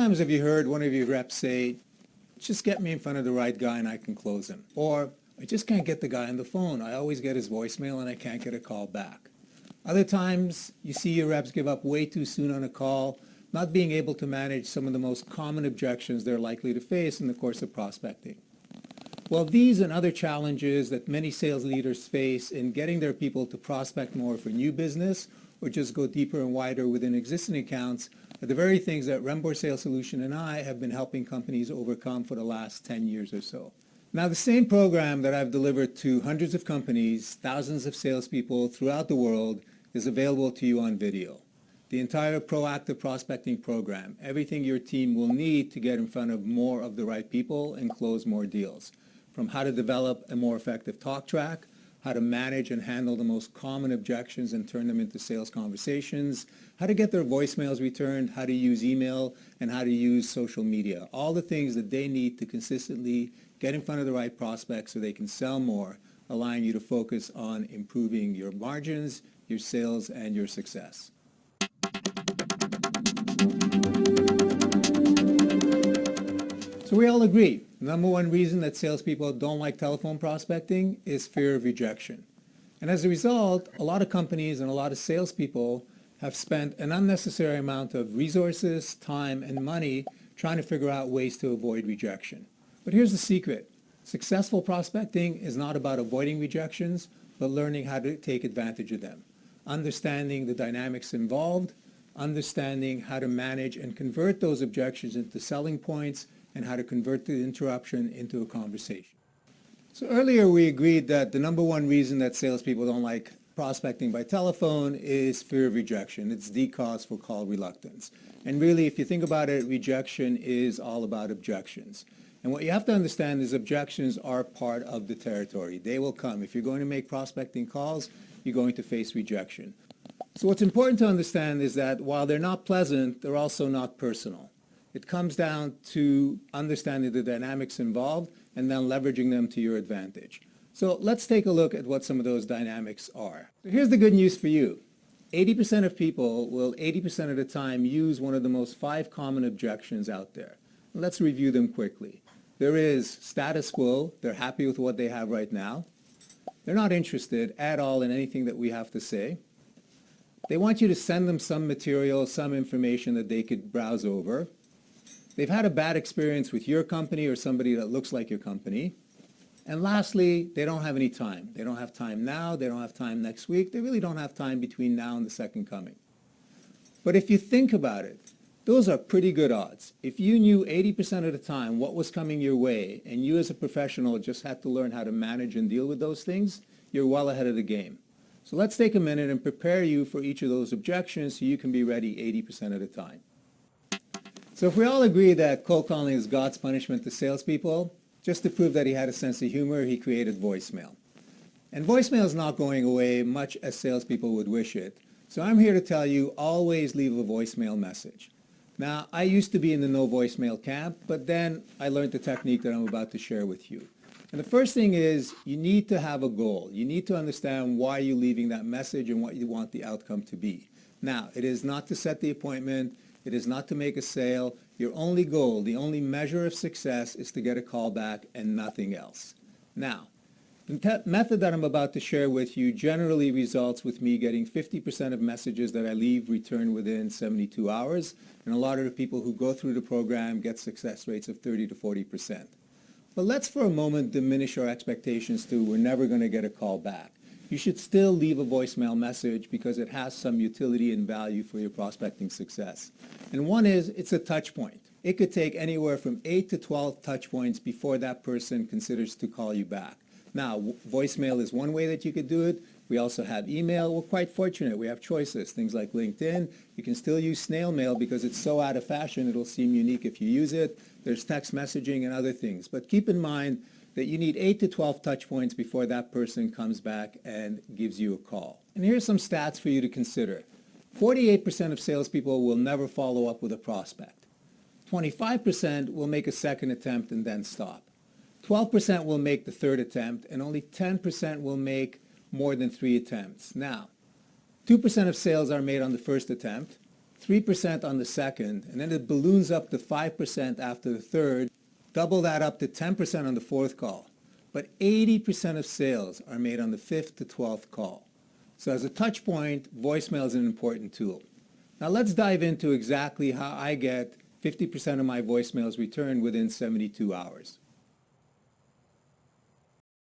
times have you heard one of your reps say, just get me in front of the right guy and I can close him? Or, I just can't get the guy on the phone. I always get his voicemail and I can't get a call back. Other times, you see your reps give up way too soon on a call, not being able to manage some of the most common objections they're likely to face in the course of prospecting. Well, these and other challenges that many sales leaders face in getting their people to prospect more for new business or just go deeper and wider within existing accounts are the very things that Rembor Sales Solution and I have been helping companies overcome for the last 10 years or so. Now, the same program that I've delivered to hundreds of companies, thousands of salespeople throughout the world is available to you on video. The entire proactive prospecting program, everything your team will need to get in front of more of the right people and close more deals. From how to develop a more effective talk track, how to manage and handle the most common objections and turn them into sales conversations, how to get their voicemails returned, how to use email, and how to use social media. All the things that they need to consistently get in front of the right prospects so they can sell more, allowing you to focus on improving your margins, your sales, and your success. So we all agree, the number one reason that salespeople don't like telephone prospecting is fear of rejection. And as a result, a lot of companies and a lot of salespeople have spent an unnecessary amount of resources, time, and money trying to figure out ways to avoid rejection. But here's the secret. Successful prospecting is not about avoiding rejections, but learning how to take advantage of them. Understanding the dynamics involved, understanding how to manage and convert those objections into selling points, and how to convert the interruption into a conversation. So earlier we agreed that the number one reason that salespeople don't like prospecting by telephone is fear of rejection. It's the cause for call reluctance. And really, if you think about it, rejection is all about objections. And what you have to understand is objections are part of the territory. They will come. If you're going to make prospecting calls, you're going to face rejection. So what's important to understand is that while they're not pleasant, they're also not personal. It comes down to understanding the dynamics involved and then leveraging them to your advantage. So let's take a look at what some of those dynamics are. So here's the good news for you. 80% of people will 80% of the time use one of the most 5 common objections out there. Let's review them quickly. There is status quo. They're happy with what they have right now. They're not interested at all in anything that we have to say. They want you to send them some material, some information that they could browse over. They've had a bad experience with your company or somebody that looks like your company. And lastly, they don't have any time. They don't have time now. They don't have time next week. They really don't have time between now and the second coming. But if you think about it, those are pretty good odds. If you knew 80% of the time what was coming your way and you as a professional just had to learn how to manage and deal with those things, you're well ahead of the game. So let's take a minute and prepare you for each of those objections so you can be ready 80% of the time. So if we all agree that cold calling is God's punishment to salespeople, just to prove that he had a sense of humor, he created voicemail. And voicemail is not going away much as salespeople would wish it. So I'm here to tell you, always leave a voicemail message. Now, I used to be in the no voicemail camp, but then I learned the technique that I'm about to share with you. And the first thing is you need to have a goal. You need to understand why you're leaving that message and what you want the outcome to be. Now, it is not to set the appointment. It is not to make a sale. Your only goal, the only measure of success is to get a call back and nothing else. Now, the method that I'm about to share with you generally results with me getting 50% of messages that I leave returned within 72 hours. And a lot of the people who go through the program get success rates of 30 to 40%. But let's for a moment diminish our expectations to we're never going to get a call back. You should still leave a voicemail message because it has some utility and value for your prospecting success. And one is, it's a touch point. It could take anywhere from 8 to 12 touch points before that person considers to call you back. Now, voicemail is one way that you could do it. We also have email. We're quite fortunate. We have choices, things like LinkedIn. You can still use snail mail because it's so out of fashion, it'll seem unique if you use it. There's text messaging and other things. But keep in mind that you need 8 to 12 touch points before that person comes back and gives you a call. And here's some stats for you to consider. 48% of salespeople will never follow up with a prospect. 25% will make a second attempt and then stop. 12% will make the third attempt, and only 10% will make more than 3 attempts. Now, 2% of sales are made on the first attempt, 3% on the second, and then it balloons up to 5% after the third, double that up to 10% on the fourth call. But 80% of sales are made on the 5th to 12th call. So as a touch point, voicemail is an important tool. Now let's dive into exactly how I get 50% of my voicemails returned within 72 hours.